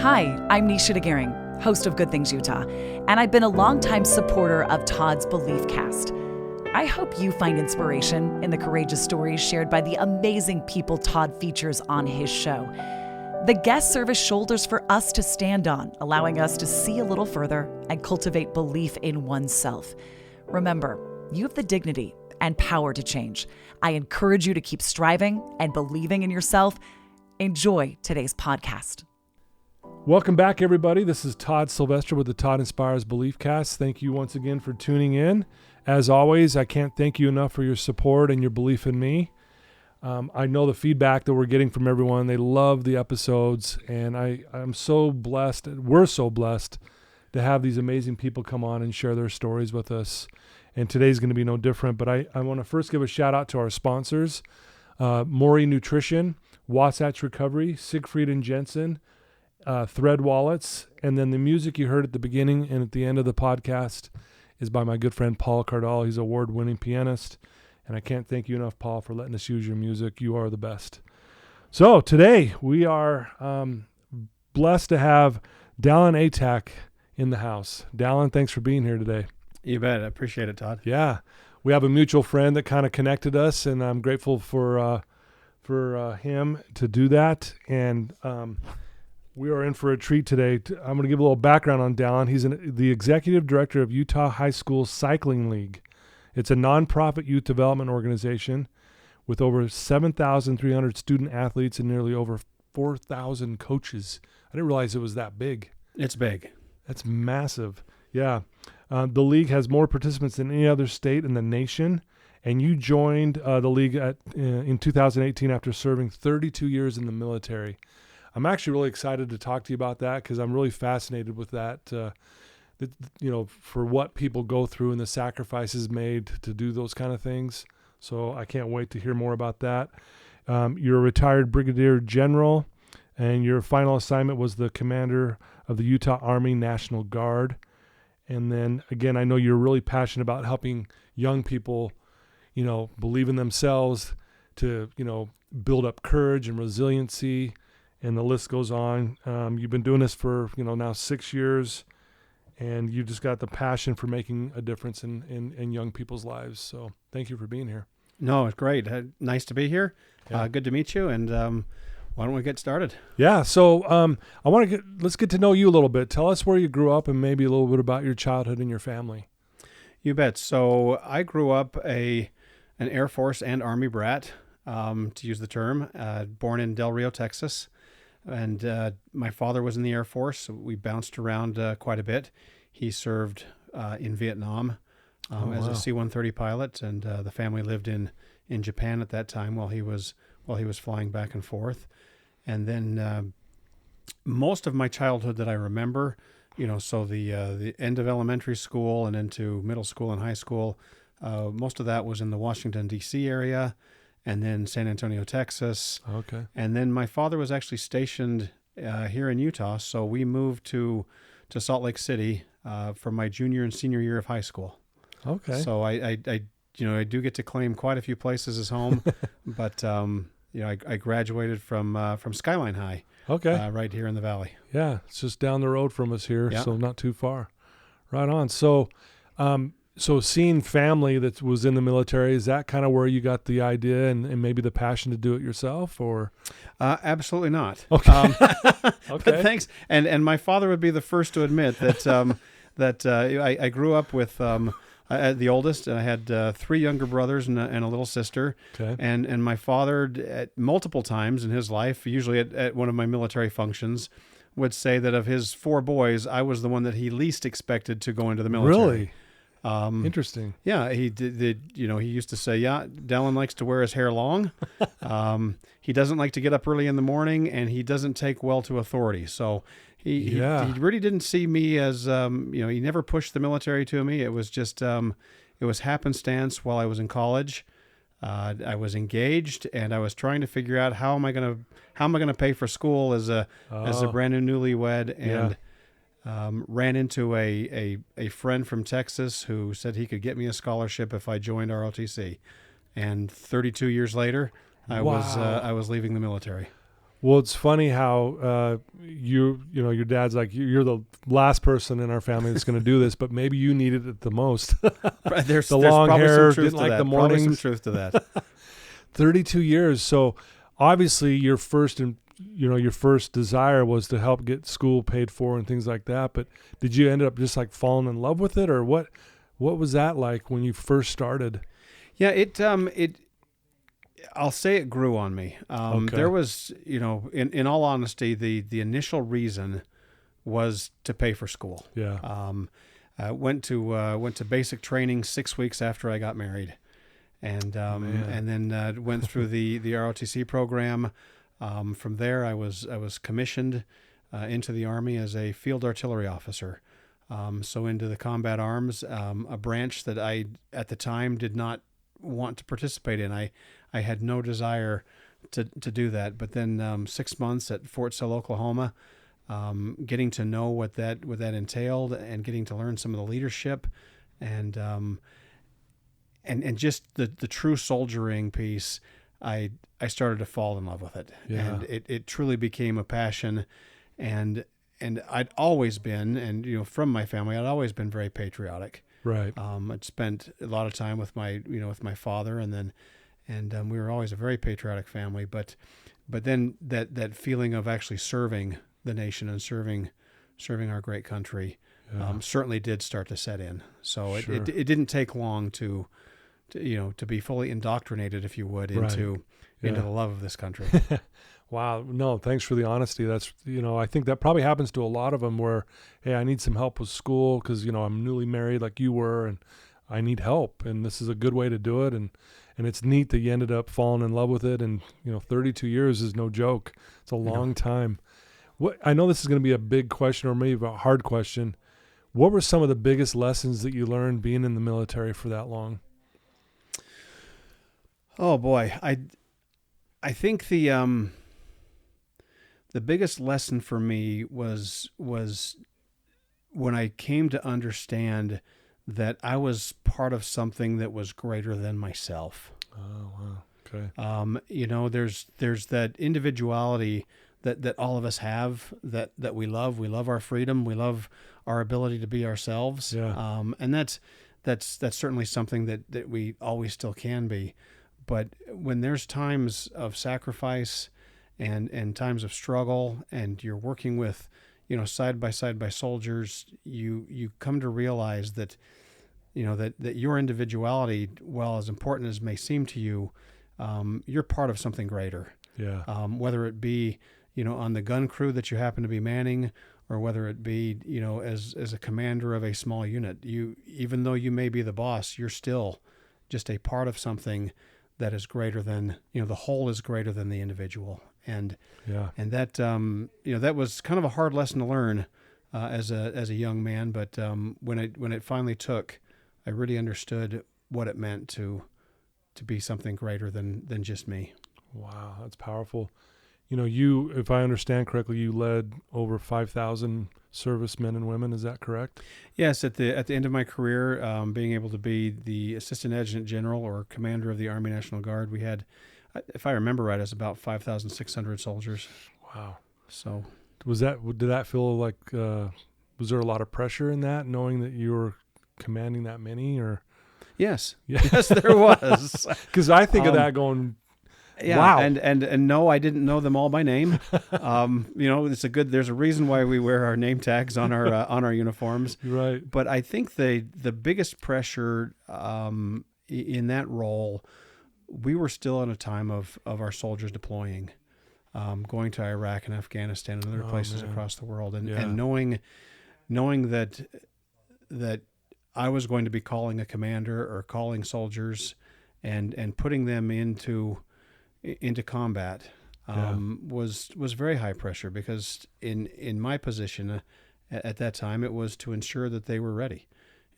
Hi, I'm Nisha DeGaring, host of Good Things Utah, and I've been a longtime supporter of Todd's Belief Cast. I hope you find inspiration in the courageous stories shared by the amazing people Todd features on his show. The guests serve as shoulders for us to stand on, allowing us to see a little further and cultivate belief in oneself. Remember, you have the dignity and power to change. I encourage you to keep striving and believing in yourself. Enjoy today's podcast. Welcome back, everybody. This is Todd Sylvester with the Todd Inspires Belief Cast. Thank you once again for tuning in. As always, I can't thank you enough for your support and your belief in me. I know the feedback that we're getting from everyone. They love the episodes, and I'm so blessed. We're so blessed to have these amazing people come on and share their stories with us. And today's going to be no different. But I want to first give a shout out to our sponsors, Maury Nutrition, Wasatch Recovery, Siegfried and Jensen, Thread Wallets, and then the music you heard at the beginning and at the end of the podcast is by my good friend Paul Cardall. He's an award-winning pianist, and I can't thank you enough, Paul, for letting us use your music. You are the best. So today we are blessed to have Dallen Atack in the house. Dallen, thanks for being here today. You bet. I appreciate it, Todd. Yeah, we have a mutual friend that kind of connected us, and I'm grateful for him to do that. And we are in for a treat today. I'm going to give a little background on Dallen. He's the executive director of Utah High School Cycling League. It's a nonprofit youth development organization with over 7,300 student athletes and nearly over 4,000 coaches. I didn't realize it was that big. It's big. That's massive. Yeah. The league has more participants than any other state in the nation. And you joined the league in 2018 after serving 32 years in the military. I'm actually really excited to talk to you about that because I'm really fascinated with that, for what people go through and the sacrifices made to do those kind of things. So I can't wait to hear more about that. You're a retired Brigadier General, and your final assignment was the commander of the Utah Army National Guard. And then, again, I know you're really passionate about helping young people, believe in themselves, to, build up courage and resiliency. And the list goes on. You've been doing this for, now 6 years, and you just got the passion for making a difference in young people's lives. So thank you for being here. No, it's great. Nice to be here. Yeah. Good to meet you. And why don't we get started? Yeah. So let's get to know you a little bit. Tell us where you grew up and maybe a little bit about your childhood and your family. You bet. So I grew up an Air Force and Army brat, to use the term, born in Del Rio, Texas. And my father was in the Air Force, so we bounced around quite a bit. He served in Vietnam as a C-130 pilot, and the family lived in Japan at that time while he was flying back and forth. And then most of my childhood that I remember, so the end of elementary school and into middle school and high school, most of that was in the Washington, D.C. area. And then San Antonio, Texas. Okay. And then my father was actually stationed here in Utah, so we moved to Salt Lake City for my junior and senior year of high school. Okay. So I do get to claim quite a few places as home, but I graduated from Skyline High. Okay. Right here in the valley. Yeah, it's just down the road from us here, Yeah. So not too far. Right on. So, So seeing family that was in the military, is that kind of where you got the idea and maybe the passion to do it yourself, or? Absolutely not. Okay. But thanks. And my father would be the first to admit that I grew up with the oldest, and I had 3 younger brothers and a little sister. Okay. And my father, at multiple times in his life, usually at one of my military functions, would say that of his 4 boys, I was the one that he least expected to go into the military. Really? Interesting. Yeah, he did. He used to say, Dallen likes to wear his hair long. He doesn't like to get up early in the morning, and he doesn't take well to authority. So he really didn't see me as, he never pushed the military to me. It was just, it was happenstance while I was in college. I was engaged, and I was trying to figure out how am I going to pay for school as a brand new newlywed, and ran into a friend from Texas who said he could get me a scholarship if I joined ROTC. And 32 years later, I was leaving the military. Well, it's funny how your dad's like, you're the last person in our family that's going to do this, but maybe you needed it the most. There's long probably hair, some truth didn't to like that. the Probably some mornings. truth to that. 32 years. So obviously your first desire was to help get school paid for and things like that. But did you end up just like falling in love with it, or what was that like when you first started? Yeah, I'll say it grew on me. Okay. There was, in all honesty, the initial reason was to pay for school. Yeah. I went to basic training 6 weeks after I got married, and then went through the ROTC program. From there, I was commissioned into the Army as a field artillery officer. So into the combat arms, a branch that I at the time did not want to participate in. I had no desire to do that. But then 6 months at Fort Sill, Oklahoma, getting to know what that entailed, and getting to learn some of the leadership, and just the true soldiering piece, I started to fall in love with it. Yeah. And it truly became a passion. And I'd always been, and from my family, I'd always been very patriotic. Right. I'd spent a lot of time with my father, and we were always a very patriotic family. But then that feeling of actually serving the nation and serving our great country, certainly did start to set in. So Sure. it didn't take long to be fully indoctrinated, if you would, into the love of this country. Wow. No, thanks for the honesty. That's, I think that probably happens to a lot of them where, hey, I need some help with school because, I'm newly married like you were, and I need help. And this is a good way to do it. And it's neat that you ended up falling in love with it. And, 32 years is no joke. It's a long time. I know this is going to be a big question, or maybe a hard question. What were some of the biggest lessons that you learned being in the military for that long? Oh boy. I think the biggest lesson for me was when I came to understand that I was part of something that was greater than myself. Oh, wow. Okay. There's that individuality that all of us have, that we love. We love our freedom. We love our ability to be ourselves. Yeah. And that's certainly something that we always still can be. But when there's times of sacrifice and times of struggle, and you're working with, side by side by soldiers, you come to realize that, that your individuality, while as important as it may seem to you, you're part of something greater. Yeah. Whether it be, on the gun crew that you happen to be manning, or whether it be, as a commander of a small unit, even though you may be the boss, you're still just a part of something that is greater than, the whole is greater than the individual. And that, that was kind of a hard lesson to learn as a young man. But when it finally took, I really understood what it meant to be something greater than just me. Wow, that's powerful. You, if I understand correctly, you led over 5,000 servicemen and women. Is that correct? Yes. At the end of my career, being able to be the Assistant Adjutant General or Commander of the Army National Guard, we had, if I remember right, it was about 5,600 soldiers. Wow. So did that feel like, was there a lot of pressure in that, knowing that you were commanding that many, or? Yes. Yeah. Yes, there was. Because I think of that going, yeah, wow. And no, I didn't know them all by name. There's a reason why we wear our name tags on our uniforms. Right. But I think the biggest pressure in that role, we were still in a time of our soldiers deploying, going to Iraq and Afghanistan and other places across the world, and knowing that I was going to be calling a commander or calling soldiers and putting them into combat was very high pressure, because in my position at that time, it was to ensure that they were ready,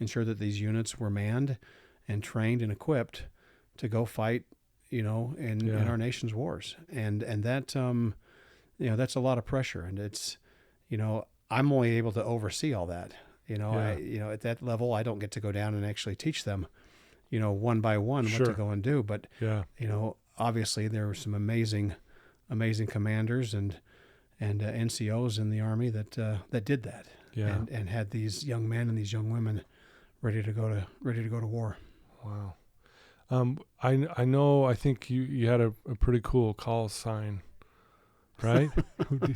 ensure that these units were manned and trained and equipped to go fight, in our nation's wars. And that, that's a lot of pressure, and it's, I'm only able to oversee all that. At that level, I don't get to go down and actually teach them, one by one what to go and do. But, obviously there were some amazing amazing commanders and NCOs in the Army that did that, Yeah. and had these young men and these young women ready to go to war. Wow. I know. I think you had a pretty cool call sign, right?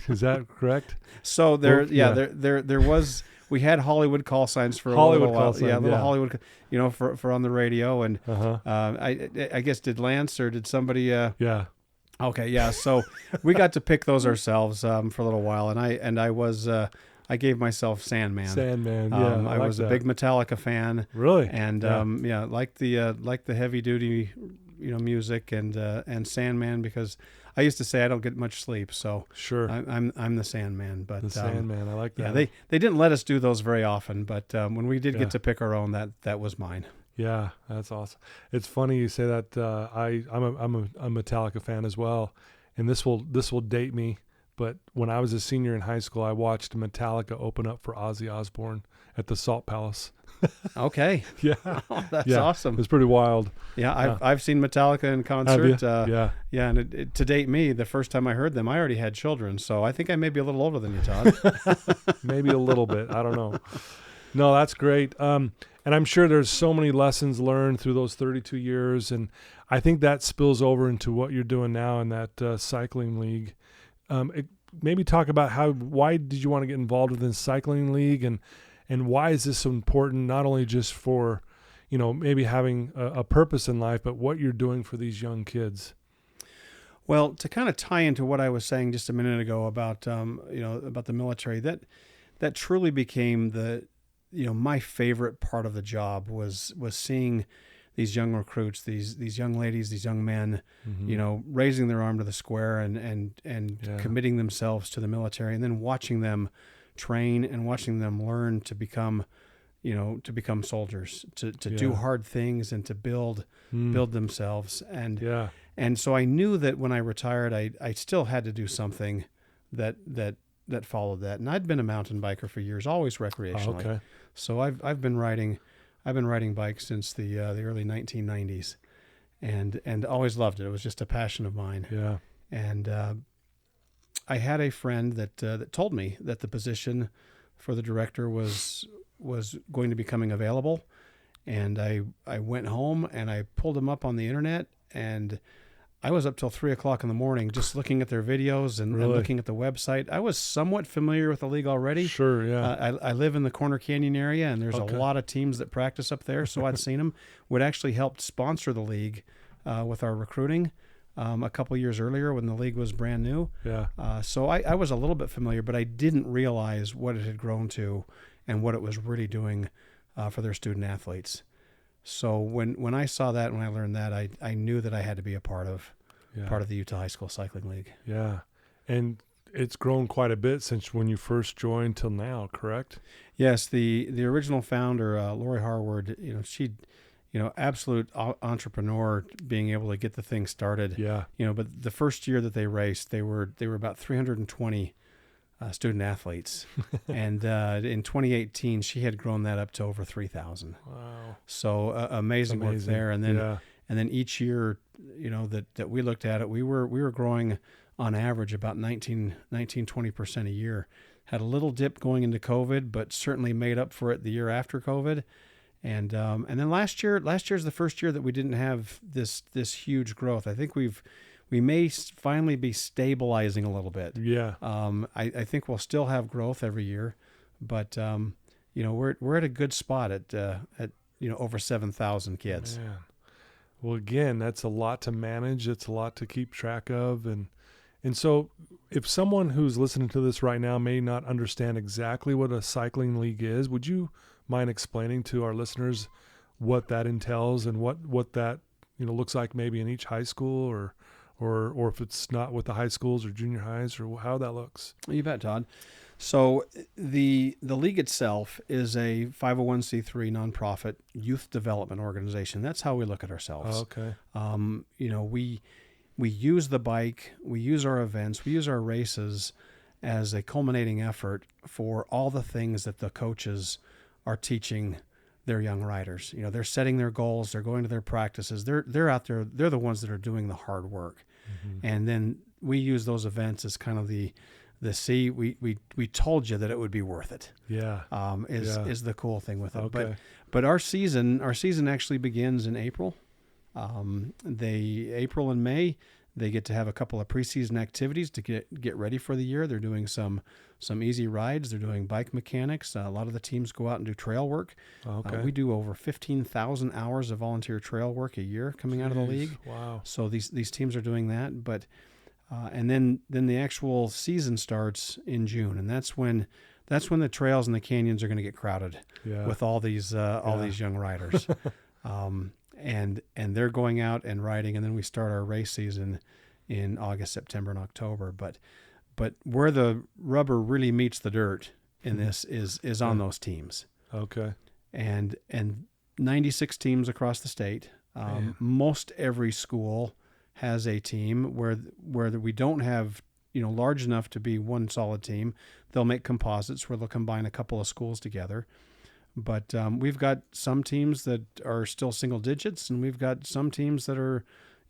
Is that correct? So there was. We had Hollywood call signs for Hollywood a little call while. sign, Yeah, little yeah. Hollywood, for on the radio. And Uh-huh. I guess did Lance or did somebody? Yeah. Okay, yeah. So we got to pick those ourselves for a little while, and I gave myself Sandman. Sandman. Yeah. I like was that. a big Metallica fan, Really. and Yeah. like the heavy duty, music and Sandman, because I used to say I don't get much sleep, so Sure. I'm the Sandman. But The Sandman. I like that. yeah, they didn't let us do those very often, but when we did Yeah. get to pick our own, that was mine. Yeah, that's awesome. It's funny you say that. I'm a Metallica fan as well, and this will date me. But when I was a senior in high school, I watched Metallica open up for Ozzy Osbourne at the Salt Palace. Okay, Yeah, that's yeah. It awesome. was pretty wild. Yeah, I've seen Metallica in Have concert. you? Yeah. Yeah, and to date me, the first time I heard them, I already had children, so I think I may be a little older than you, Todd. Maybe a little bit. I don't know. No, that's great. And I'm sure there's so many lessons learned through those 32 years, and I think that spills over into what you're doing now in that cycling league. Maybe talk about why did you want to get involved with this cycling league, and why is this so important, not only just for, maybe having a purpose in life, but what you're doing for these young kids. Well, to kind of tie into what I was saying just a minute ago about about the military, that truly became my favorite part of the job was seeing these young recruits, these young ladies, these young men, Mm-hmm. raising their arm to the square and Yeah. committing themselves to the military, and then watching them train and watching them learn to become soldiers, to do Yeah. hard things and to build themselves. Yeah. And so I knew that when I retired, I still had to do something that followed that. And I'd been a mountain biker for years, always recreationally. Okay. So I've been riding bikes since the early 1990s, and always loved it. It was just a passion of mine. Yeah. And I had a friend that told me that the position for the director was going to be coming available, and I went home and I pulled him up on the internet, and I was up till 3:00 in the morning just looking at their videos and Really? looking at the website. I was somewhat familiar with the league already. Sure. Yeah. I live in the Corner Canyon area, and there's Okay. a lot of teams that practice up there, so I'd seen them. Would actually helped sponsor the league with our recruiting a couple years earlier when the league was brand new. Yeah. So I was a little bit familiar, but I didn't realize what it had grown to and what it was really doing for their student athletes. So when I saw that, when I learned that, I knew that I had to be a part of the Utah High School Cycling League. Yeah. And it's grown quite a bit since when you first joined till now, correct? Yes, the original founder, Lori Harward, she, absolute entrepreneur, being able to get the thing started. Yeah. But the first year that they raced, they were about 320 student athletes, and in 2018 she had grown that up to over 3,000. Wow. So amazing work there. And then Yeah. and then each year, that we looked at it, we were growing on average about 20% a year. Had a little dip going into COVID, but certainly made up for it the year after COVID. And then last year's the first year that we didn't have this huge growth. I think we may finally be stabilizing a little bit. Yeah. I think we'll still have growth every year, but we're at a good spot at over 7,000 kids. Man. Well, again, that's a lot to manage. It's a lot to keep track of. And so if someone who's listening to this right now may not understand exactly what a cycling league is, would you mind explaining to our listeners what that entails and what that, looks like maybe in each high school or if it's not with the high schools or junior highs or how that looks? You bet, Todd. So the league itself is a 501c3 nonprofit youth development organization. That's how we look at ourselves. Okay. We use the bike, we use our events, we use our races as a culminating effort for all the things that the coaches are teaching their young riders. They're setting their goals, they're going to their practices, they're out there, they're the ones that are doing the hard work. Mm-hmm. And then we use those events as kind of the see, we told you that it would be worth it. Yeah. Is the cool thing with it. Okay. But our season actually begins in April. April and May, they get to have a couple of preseason activities to get ready for the year. They're doing some easy rides. They're doing bike mechanics. A lot of the teams go out and do trail work. Okay. We do over 15,000 hours of volunteer trail work a year coming out of the league. Wow. So these teams are doing that. But and then the actual season starts in June, and that's when the trails and the canyons are going to get crowded with all these young riders. And they're going out and riding, and then we start our race season in August, September, and October. But where the rubber really meets the dirt in this is on those teams. Okay. And 96 teams across the state. Most every school has a team where we don't have large enough to be one solid team. They'll make composites where they'll combine a couple of schools together. But we've got some teams that are still single digits, and we've got some teams that are,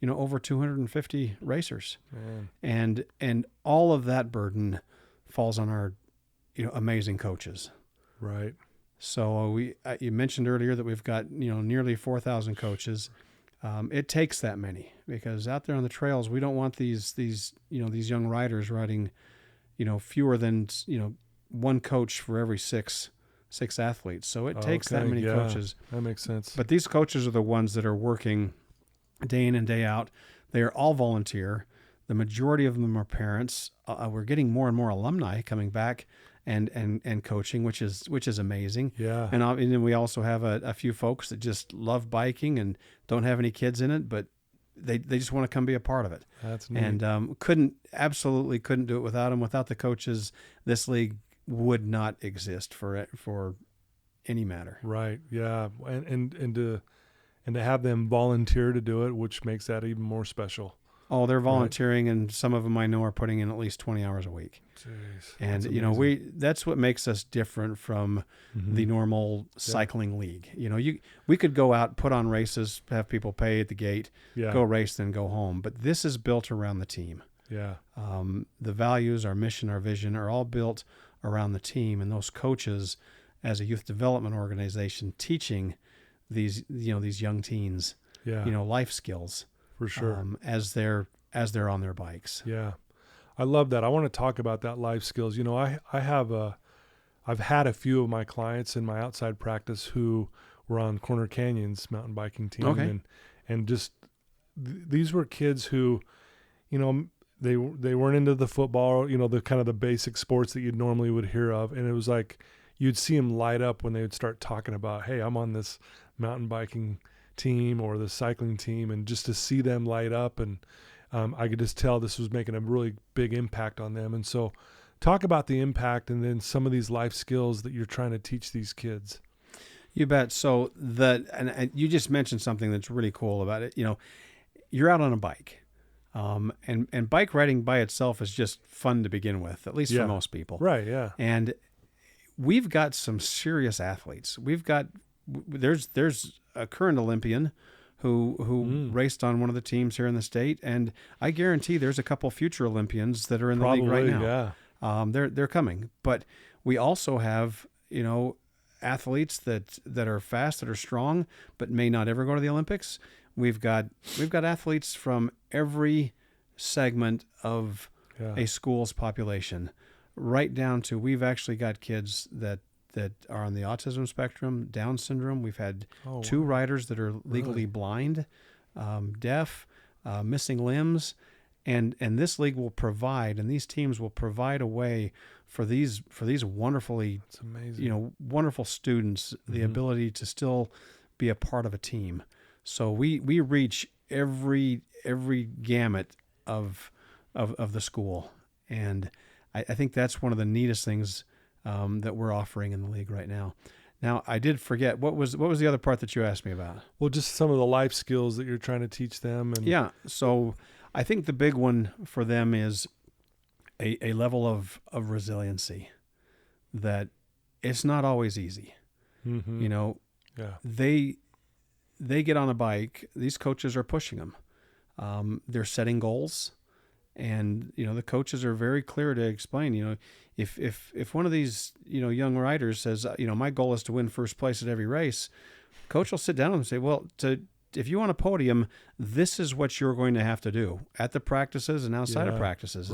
over 250 racers. Man. And all of that burden falls on our, amazing coaches. Right. So you mentioned earlier that we've got, nearly 4,000 coaches. It takes that many, because out there on the trails, we don't want these young riders riding, fewer than, one coach for every six athletes. So it takes that many coaches. That makes sense. But these coaches are the ones that are working day in and day out. They are all volunteer. The majority of them are parents. We're getting more and more alumni coming back and coaching, which is amazing. Yeah. And then we also have a few folks that just love biking and don't have any kids in it, but they just want to come be a part of it. That's neat. And absolutely couldn't do it without them. Without the coaches, this league would not exist for any matter. Right. Yeah. And to have them volunteer to do it, which makes that even more special. Oh, they're volunteering, right. And some of them I know are putting in at least 20 hours a week. Jeez, and that's what makes us different from the normal cycling league. We could go out, put on races, have people pay at the gate, go race, then go home. But this is built around the team. Yeah. The values, our mission, our vision are all built around the team, and those coaches, as a youth development organization, teaching these young teens, life skills. For sure. As they're on their bikes. Yeah. I love that. I want to talk about that life skills. I've had a few of my clients in my outside practice who were on Corner Canyon's mountain biking team. Okay. And just these were kids who, they weren't into the football, the kind of the basic sports that you normally would hear of. And it was like, you'd see them light up when they would start talking about, hey, I'm on this mountain biking team or the cycling team, and just to see them light up, and I could just tell this was making a really big impact on them. And so talk about the impact and then some of these life skills that you're trying to teach these kids. You bet. So and you just mentioned something that's really cool about it. You're out on a bike, and bike riding by itself is just fun to begin with, at least for most people. Right. Yeah. And we've got some serious athletes. There's a current Olympian who raced on one of the teams here in the state, and I guarantee there's a couple future Olympians that are in the league right now. Yeah. They're coming, but we also have athletes that are fast, that are strong, but may not ever go to the Olympics. We've got athletes from every segment of a school's population, right down to we've actually got kids that are on the autism spectrum, Down syndrome. We've had two riders that are legally blind, deaf, missing limbs, and this league will provide, and these teams will provide a way for these wonderfully, wonderful students the ability to still be a part of a team. So we reach every gamut of the school, and I think that's one of the neatest things that we're offering in the league right now. Now, I did forget, what was the other part that you asked me about? Well, just some of the life skills that you're trying to teach them. And So I think the big one for them is a level of resiliency, that it's not always easy. They get on a bike. These coaches are pushing them. They're setting goals. And, the coaches are very clear to explain, if one of these, young riders says, my goal is to win first place at every race, coach will sit down and say, well, if you want a podium, this is what you're going to have to do at the practices and outside of practices.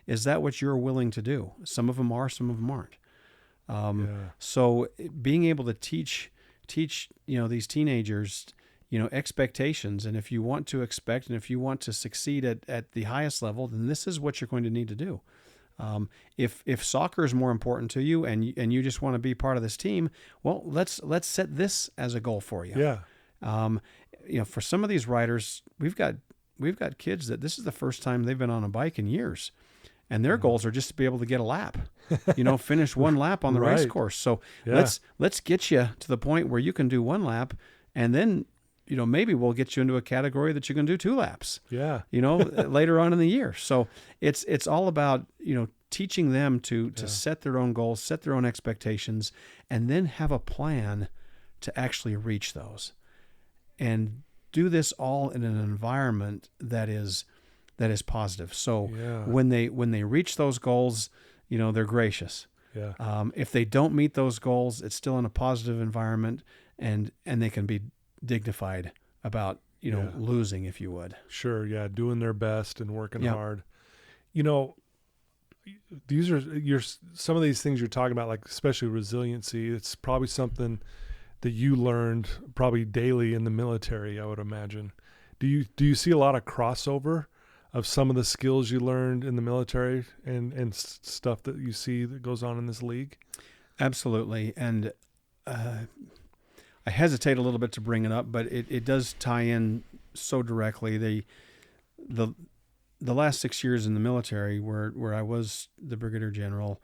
Is that what you're willing to do? Some of them are, some of them aren't. So being able to teach, these teenagers, expectations. And if you want to expect, and if you want to succeed at the highest level, then this is what you're going to need to do. If soccer is more important to you and you just want to be part of this team, well, let's set this as a goal for you. Yeah. For some of these riders, we've got kids that this is the first time they've been on a bike in years, and their goals are just to be able to get a lap, finish one lap on the race course. So let's get you to the point where you can do one lap, and then maybe we'll get you into a category that you can do 2 laps. Yeah. Later on in the year. So it's all about teaching them to set their own goals, set their own expectations, and then have a plan to actually reach those. And do this all in an environment that is positive. So when they reach those goals, they're gracious. Yeah. If they don't meet those goals, it's still in a positive environment, and they can be dignified about losing, if you would. Sure. Yeah. Doing their best and working hard. These are some of these things you're talking about, like especially resiliency. It's probably something that you learned probably daily in the military, I would imagine. Do you see a lot of crossover of some of the skills you learned in the military and stuff that you see that goes on in this league? Absolutely. And I hesitate a little bit to bring it up, but it does tie in so directly. The last 6 years in the military where I was the Brigadier General,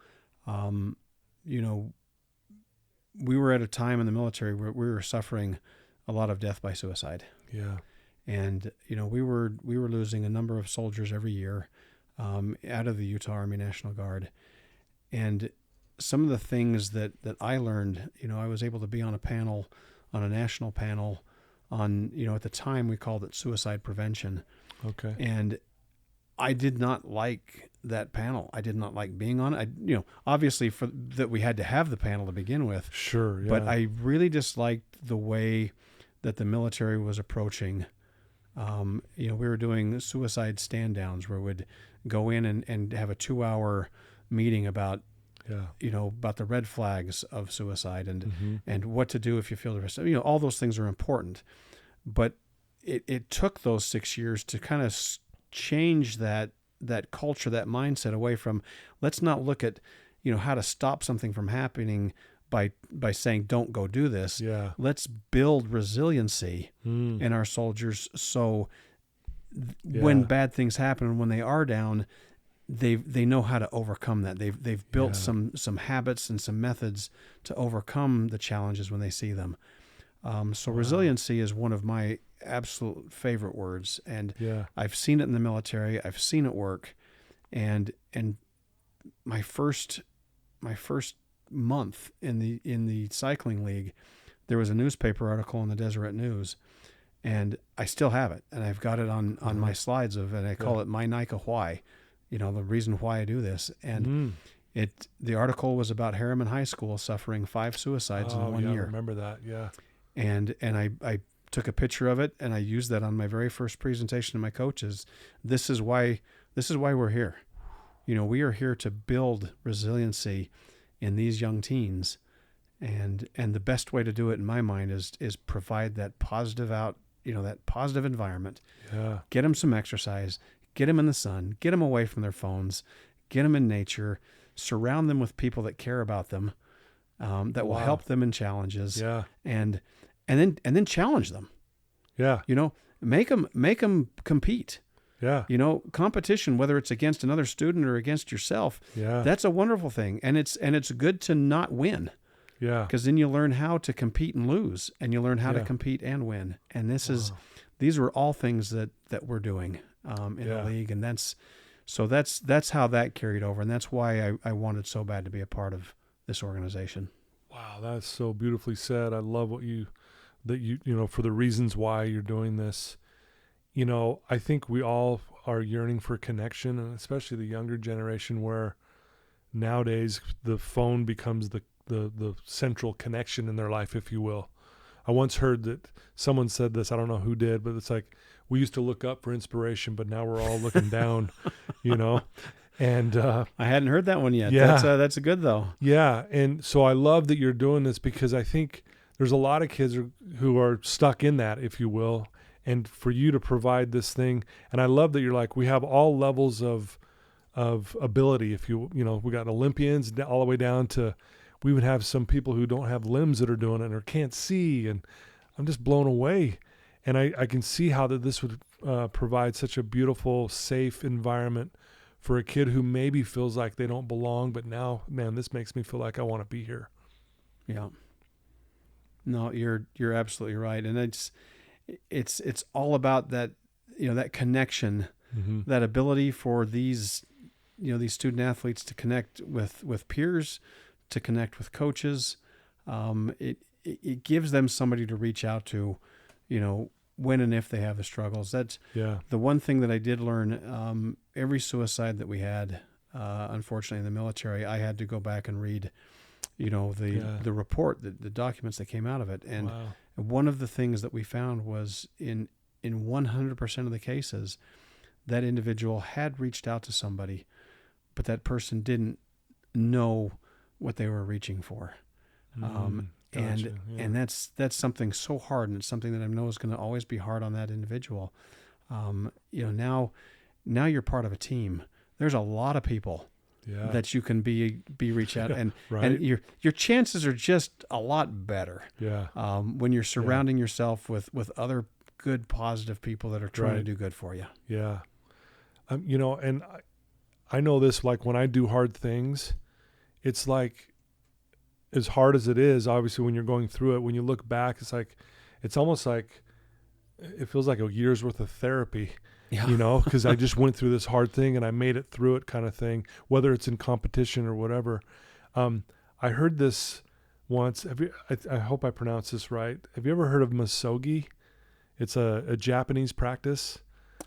we were at a time in the military where we were suffering a lot of death by suicide. Yeah. And, we were losing a number of soldiers every year out of the Utah Army National Guard. And some of the things that I learned, I was able to be on a national panel on, at the time we called it suicide prevention. Okay. And I did not like that panel. I did not like being on it. Obviously that we had to have the panel to begin with. Sure. Yeah. But I really disliked the way that the military was approaching. We were doing suicide stand downs where we'd go in and have a 2-hour meeting about, about the red flags of suicide and what to do if you feel the risk. All those things are important, but it took those 6 years to kind of change that culture, that mindset away from, let's not look at, how to stop something from happening by saying, don't go do this. Yeah. Let's build resiliency in our soldiers. So when bad things happen and when they are down, they know how to overcome that. They've built some habits and some methods to overcome the challenges when they see them. So resiliency is one of my absolute favorite words, and I've seen it in the military. I've seen it work, and my first month in the cycling league, there was a newspaper article in the Deseret News, and I still have it, and I've got it on my slides and I call it my Nika Why, the reason why I do this, and the article was about Harriman High School suffering 5 suicides in 1 year. I remember that. Yeah. And I took a picture of it, and I used that on my very first presentation to my coaches. This is why we're here. We are here to build resiliency in these young teens, and the best way to do it in my mind is provide that positive that positive environment. Yeah. Get them some exercise, get them in the sun, get them away from their phones, get them in nature, surround them with people that care about them, that will help them in challenges. Yeah. And then challenge them. Yeah. Make them compete. Yeah. Competition, whether it's against another student or against yourself, that's a wonderful thing. And it's good to not win. Yeah. Because then you learn how to compete and lose, and you learn how to compete and win. And these are all things that we're doing in the league. And that's how that carried over. And that's why I wanted so bad to be a part of this organization. Wow. That's so beautifully said. I love for the reasons why you're doing this. I think we all are yearning for connection, and especially the younger generation, where nowadays the phone becomes the central connection in their life, if you will. I once heard that someone said this, I don't know who did, but it's like, we used to look up for inspiration, but now we're all looking down, you know? And I hadn't heard that one yet. Yeah. That's a good though. Yeah. And so I love that you're doing this, because I think there's a lot of kids who are stuck in that, if you will. And for you to provide this thing, and I love that you're like, we have all levels of ability. If you know, we got Olympians all the way down to, we would have some people who don't have limbs that are doing it or can't see. And I'm just blown away. And I can see how that this would provide such a beautiful, safe environment for a kid who maybe feels like they don't belong, but now, man, this makes me feel like I want to be here. Yeah. No, you're absolutely right. And it's all about that, you know, that connection, that ability for these, you know, these student athletes to connect with peers, to connect with coaches. It gives them somebody to reach out to, you know, when and if they have the struggles. That's the one thing that I did learn. Every suicide that we had, unfortunately in the military, I had to go back and read, you know, the report, the documents that came out of it. And one of the things that we found was in 100% of the cases, that individual had reached out to somebody, but that person didn't know what they were reaching for. And that's something so hard, and it's something that I know is going to always be hard on that individual. You know, now you're part of a team. There's a lot of people that you can be reach out, and your chances are just a lot better. When you're surrounding yourself with other good, positive people that are trying to do good for you. You know, and I know this, like when I do hard things, it's like, as hard as it is, obviously when you're going through it, when you look back, it's almost like, it feels like a year's worth of therapy, you know, because I just went through this hard thing and I made it through it, kind of thing, whether it's in competition or whatever. I heard this once. I hope I pronounce this right. Have you ever heard of misogi? It's a Japanese practice.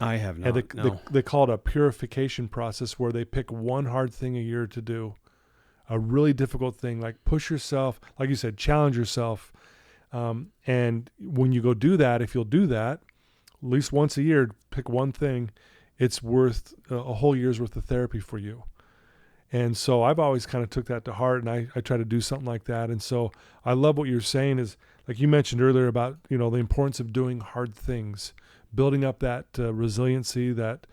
I have not. No. They call it a purification process, where they pick one hard thing a year to do. A really difficult thing, like push yourself, like you said, challenge yourself. And when you go do that, if you'll do that, at least once a year, pick one thing, it's worth a whole year's worth of therapy for you. And so I've always kind of took that to heart, and I try to do something like that. And so I love what you're saying is, like you mentioned earlier about, you know, the importance of doing hard things, building up that resiliency, that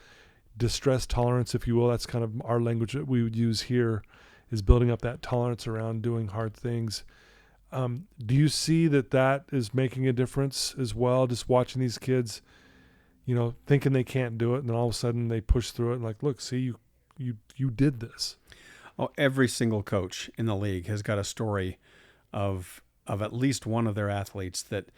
distress tolerance, if you will. That's kind of our language that we would use here, is building up that tolerance around doing hard things. Do you see that is making a difference as well? Just watching these kids, you know, thinking they can't do it, and then all of a sudden they push through it, and like, look, see, you did this. Oh, every single coach in the league has got a story of at least one of their athletes that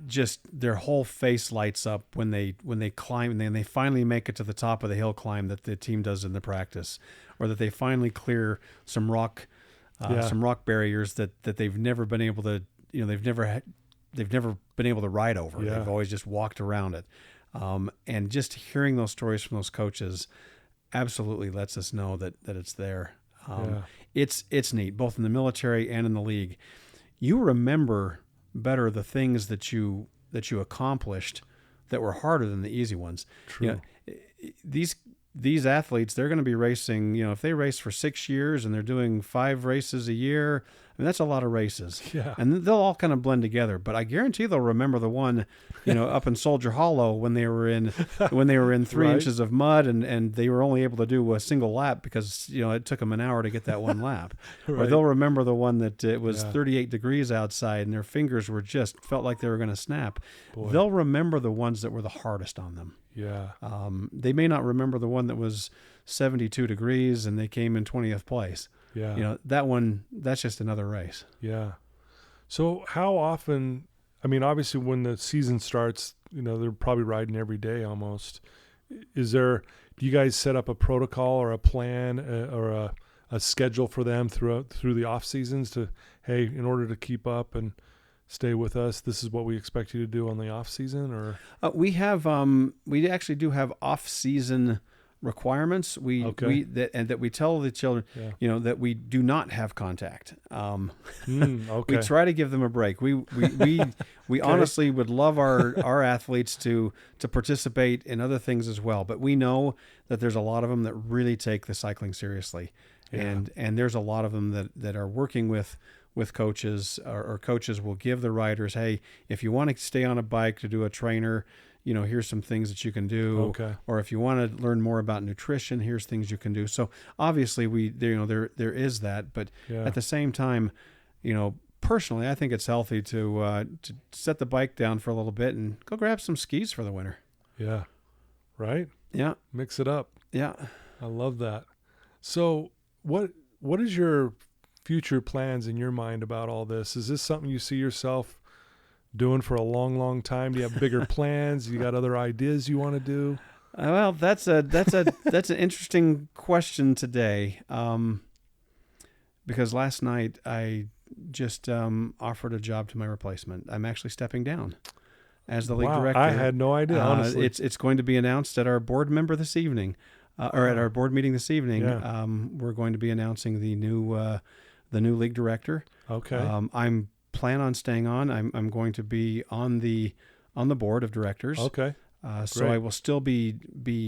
just their whole face lights up when they climb and they finally make it to the top of the hill climb that the team does in the practice, or that they finally clear some rock barriers that they've never been able to, you know, they've never been able to ride over. They've always just walked around it. And just hearing those stories from those coaches absolutely lets us know that it's there. It's neat, both in the military and in the league. You remember better the things that you accomplished that were harder than the easy ones. True. You know, these athletes, they're going to be racing, you know, if they race for 6 years and they're doing 5 races a year, I mean, that's a lot of races. And they'll all kind of blend together, but I guarantee they'll remember the one, you know, up in Soldier Hollow when they were in 3 inches of mud and they were only able to do a single lap because, you know, it took them an hour to get that one lap. Or they'll remember the one that it was 38 degrees outside and their fingers were just felt like they were going to snap. Boy. They'll remember the ones that were the hardest on them. They may not remember the one that was 72 degrees and they came in 20th place. You know, that one, that's just another race. So how often, I mean, obviously when the season starts, you know, they're probably riding every day almost. Do you guys set up a protocol or a plan or a schedule for them through the off seasons to, hey, in order to keep up and stay with us. This is what we expect you to do on the off season, or we actually do have off-season requirements. That we tell the children, that we do not have contact. okay. We try to give them a break. We honestly would love our athletes to participate in other things as well, but we know that there's a lot of them that really take the cycling seriously, and there's a lot of them that are working with coaches, or coaches will give the riders, hey, if you want to stay on a bike to do a trainer, here's some things that you can do. Okay. Or if you want to learn more about nutrition, here's things you can do. So obviously there is that, but at the same time, personally, I think it's healthy to set the bike down for a little bit and go grab some skis for the winter. Yeah. Right? Yeah. Mix it up. Yeah. I love that. So what is your future plans in your mind about all this? Is this something you see yourself doing for a long, long time? Do you have bigger plans? You got other ideas you want to do? Well, that's an interesting question today, because last night I just offered a job to my replacement. I'm actually stepping down as the league director. I had no idea. Honestly, it's going to be announced at our board member this evening, or at our board meeting this evening. Yeah. We're going to be announcing the new league director. Okay. I'm plan on staying on. I'm going to be on the board of directors. Okay. So I will still be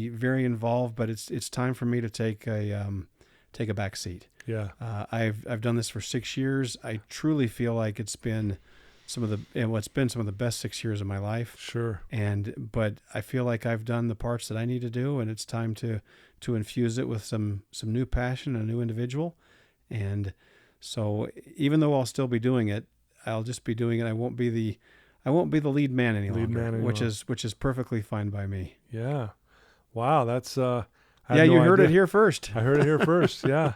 very involved, but it's time for me to take a back seat. Yeah. I've done this for 6 years. I truly feel like it's been some of the best 6 years of my life. Sure. But I feel like I've done the parts that I need to do, and it's time to infuse it with some new passion and a new individual. And so even though I'll still be doing it, I'll just be doing it. I won't be the lead man any longer, which is perfectly fine by me. Yeah. Wow. That's you heard it here first. I heard it here first. Yeah.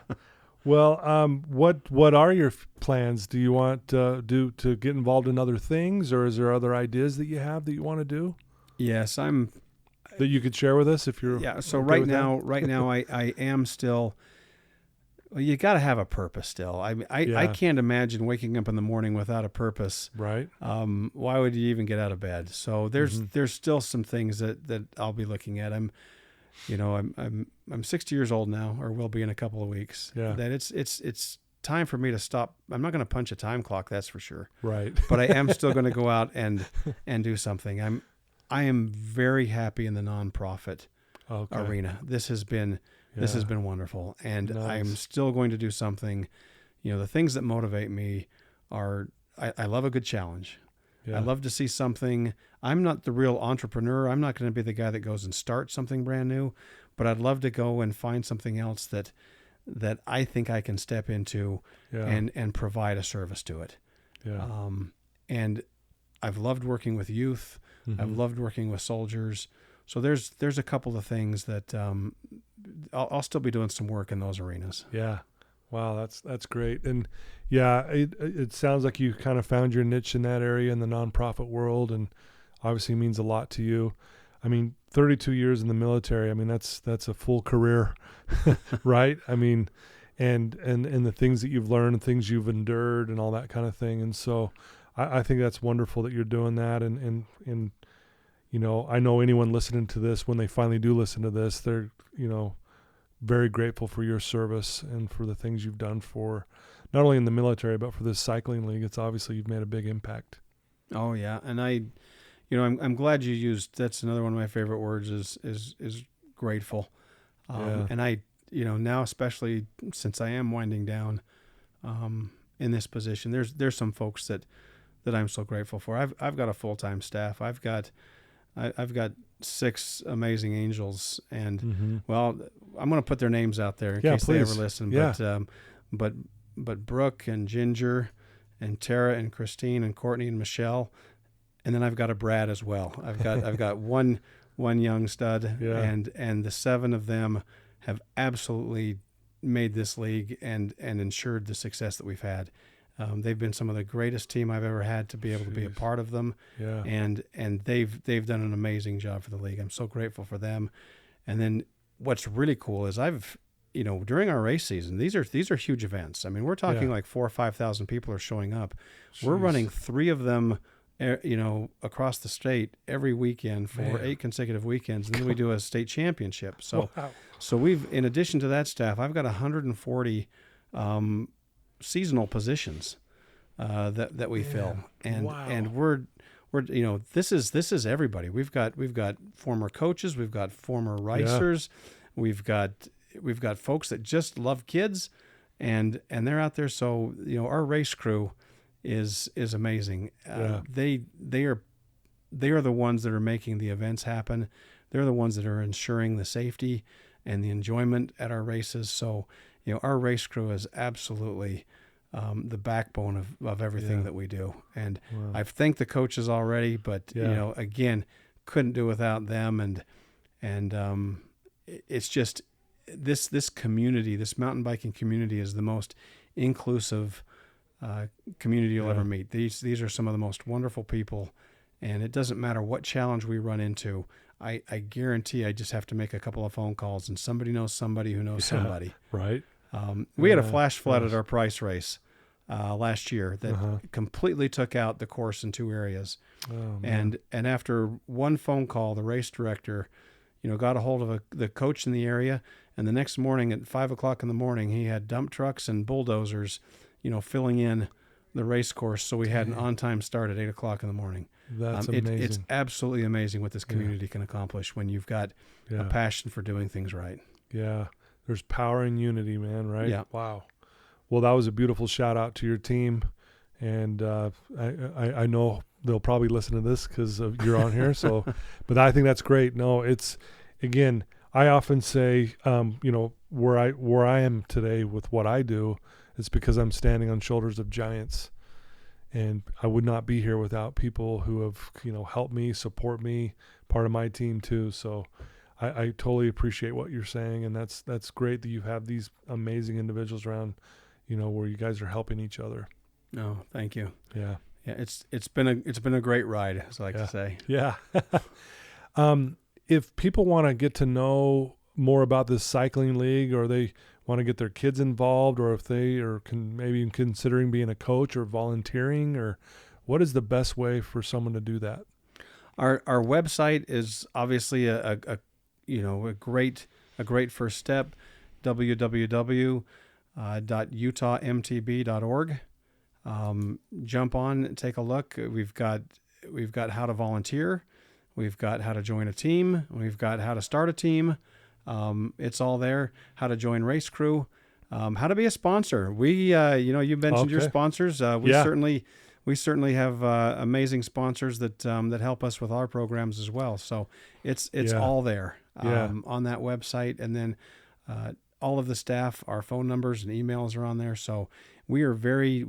Well, what are your plans? Do you want to get involved in other things, or is there other ideas that you have that you want to do? Yes, that you could share with us if you're. Yeah. So right now, I am still. Well, you got to have a purpose still. I can't imagine waking up in the morning without a purpose. Right. Why would you even get out of bed? So there's still some things that I'll be looking at. I'm 60 years old now, or will be in a couple of weeks. Yeah. That it's time for me to stop. I'm not going to punch a time clock, that's for sure. Right. But I am still going to go out and do something. I am very happy in the nonprofit arena. This has been wonderful, and nice. I'm still going to do something. The things that motivate me are I love a good challenge. Yeah. I love to see something. I'm not the real entrepreneur. I'm not going to be the guy that goes and starts something brand new, but I'd love to go and find something else that I think I can step into and provide a service to it. Yeah. And I've loved working with youth. Mm-hmm. I've loved working with soldiers. So there's a couple of things that I'll still be doing some work in those arenas. Yeah. Wow, that's great. And yeah, it sounds like you kind of found your niche in that area in the nonprofit world, and obviously means a lot to you. I mean, 32 years in the military, I mean, that's a full career, right? I mean, and the things that you've learned and things you've endured and all that kind of thing. And so I think that's wonderful that you're doing that. And I know anyone listening to this, when they finally do listen to this, they're, very grateful for your service and for the things you've done for not only in the military, but for this cycling league. It's obviously you've made a big impact. Oh yeah. And I'm glad you used, that's another one of my favorite words is grateful. And I, now, especially since I am winding down, in this position, there's some folks that I'm so grateful for. I've got a full-time staff. I've got 6 amazing angels, and well, I'm going to put their names out there in case please. they ever listen. Yeah. But Brooke and Ginger and Tara and Christine and Courtney and Michelle, and then I've got a Brad as well. I've got one young stud, and the 7 of them have absolutely made this league and ensured the success that we've had. They've been some of the greatest team I've ever had to be able to be a part of them. Yeah. And they've done an amazing job for the league. I'm so grateful for them. And then what's really cool is I've during our race season, these are huge events. I mean, we're talking like 4,000 or 5,000 people are showing up. Jeez. We're running 3 of them, across the state every weekend for 8 consecutive weekends, and then we do a state championship. So, so we've, in addition to that staff, I've got 140 seasonal positions that we fill, and we're this is everybody. We've got former coaches, we've got former racers, we've got folks that just love kids, and they're out there. So our race crew is amazing. They are the ones that are making the events happen. They're the ones that are ensuring the safety and the enjoyment at our races. So our race crew is absolutely the backbone of everything that we do. And I've thanked the coaches already, but again, couldn't do without them. And it's just this community, this mountain biking community, is the most inclusive community you'll ever meet. These are some of the most wonderful people, and it doesn't matter what challenge we run into. I guarantee I just have to make a couple of phone calls, and somebody knows somebody who knows somebody. Right. We had a flash flood at our price race last year that completely took out the course in 2 areas. And after one phone call, the race director, got a hold of the coach in the area, and the next morning at 5:00 in the morning, he had dump trucks and bulldozers, filling in the race course. So we had an on-time start at 8:00 in the morning. That's amazing. It's absolutely amazing what this community can accomplish when you've got a passion for doing things right. Yeah. There's power in unity, man, right? Yeah. Wow. Well, that was a beautiful shout out to your team. And I know they'll probably listen to this because you're on here. So, but I think that's great. No, it's, again, I often say, where I am today with what I do, it's because I'm standing on shoulders of giants. And I would not be here without people who have, helped me, support me, part of my team too. So I totally appreciate what you're saying. And that's great that you have these amazing individuals around, where you guys are helping each other. No, thank you. Yeah. Yeah. It's been a great ride, as I like to say. Yeah. If people want to get to know more about this cycling league, or they want to get their kids involved, or if they are maybe considering being a coach or volunteering, or what is the best way for someone to do that? Our website is obviously a great first step. www.utahmtb.org. Jump on and take a look. We've got how to volunteer. We've got how to join a team. We've got how to start a team. It's all there. How to join race crew. How to be a sponsor. We, you mentioned your sponsors. We certainly have amazing sponsors that help us with our programs as well. So it's all there on that website, and then all of the staff, our phone numbers and emails are on there. So we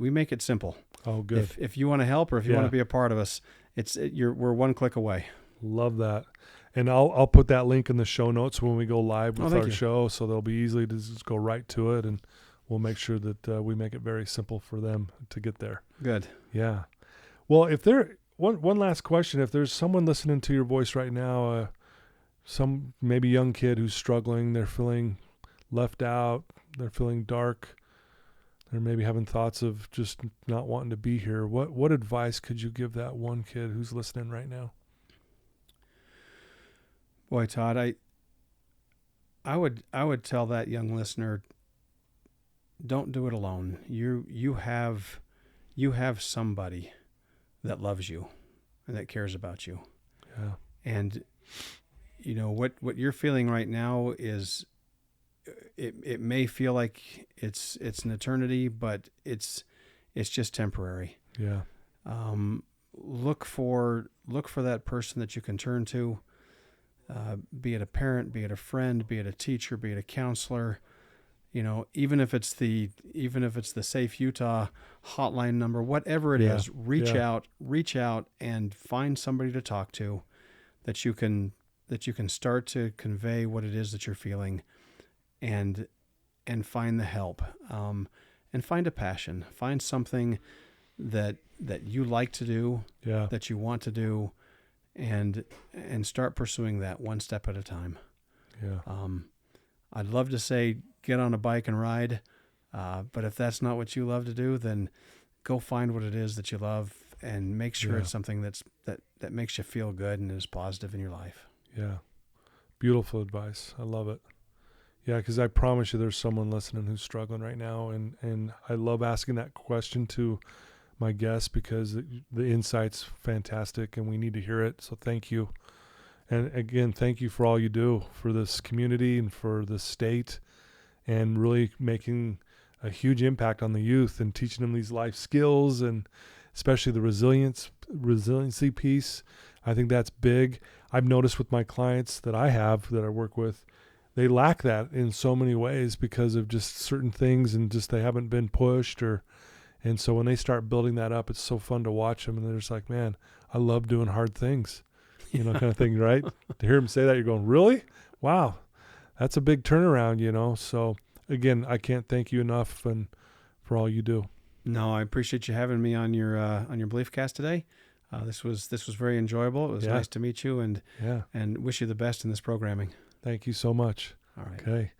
make it simple. Oh, good. If you want to help, or if you want to be a part of us, we're one click away. Love that. And I'll put that link in the show notes when we go live with our show, so they'll be easily to just go right to it, and we'll make sure that we make it very simple for them to get there. Good. Yeah. Well, one last question, if there's someone listening to your voice right now, some maybe young kid who's struggling, they're feeling left out, they're feeling dark, they're maybe having thoughts of just not wanting to be here, what advice could you give that one kid who's listening right now? Boy, Todd, I would tell that young listener, don't do it alone. You have somebody that loves you and that cares about you. Yeah. And what you're feeling right now is it may feel like it's an eternity, but it's just temporary. Yeah. Look for that person that you can turn to. Be it a parent, be it a friend, be it a teacher, be it a counselor, even if it's the Safe Utah hotline number, whatever it is, reach out and find somebody to talk to that you can start to convey what it is that you're feeling, and find the help, and find a passion, find something that you like to do, that you want to do, and start pursuing that one step at a time. Yeah. I'd love to say get on a bike and ride. But if that's not what you love to do, then go find what it is that you love and make sure it's something that makes you feel good and is positive in your life. Yeah. Beautiful advice. I love it. Yeah, because I promise you there's someone listening who's struggling right now. And I love asking that question to my guests because the insight's fantastic and we need to hear it. So thank you. And again, thank you for all you do for this community and for the state and really making a huge impact on the youth and teaching them these life skills and especially the resiliency piece. I think that's big. I've noticed with my clients that I work with, they lack that in so many ways because of just certain things and just they haven't been pushed and so when they start building that up, it's so fun to watch them and they're just like, man, I love doing hard things, kind of thing, right? To hear them say that, you're going, really? Wow, that's a big turnaround, So again, I can't thank you enough and for all you do. No, I appreciate you having me on your Belief Cast today. This was very enjoyable. It was nice to meet you and wish you the best in this programming. Thank you so much. All right. Okay.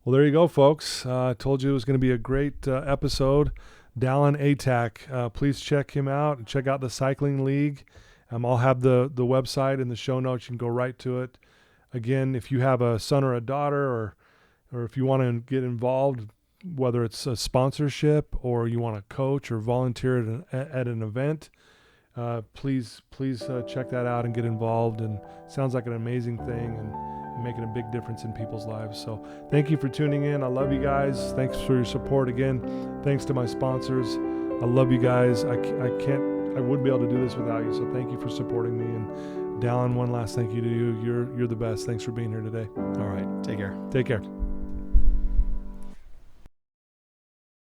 Well, there you go, folks. I told you it was going to be a great episode. Dallen Atack. Please check him out and check out the Cycling League. I'll have the website in the show notes. You can go right to it. Again, if you have a son or a daughter or if you want to get involved, whether it's a sponsorship or you want to coach or volunteer at an event, please check that out and get involved. And it sounds like an amazing thing and making a big difference in people's lives. So thank you for tuning in. I love you guys. Thanks for your support again. Thanks to my sponsors. I love you guys. I wouldn't be able to do this without you. So thank you for supporting me. And Dallen, one last thank you to you. You're the best. Thanks for being here today. All right. Take care. Take care.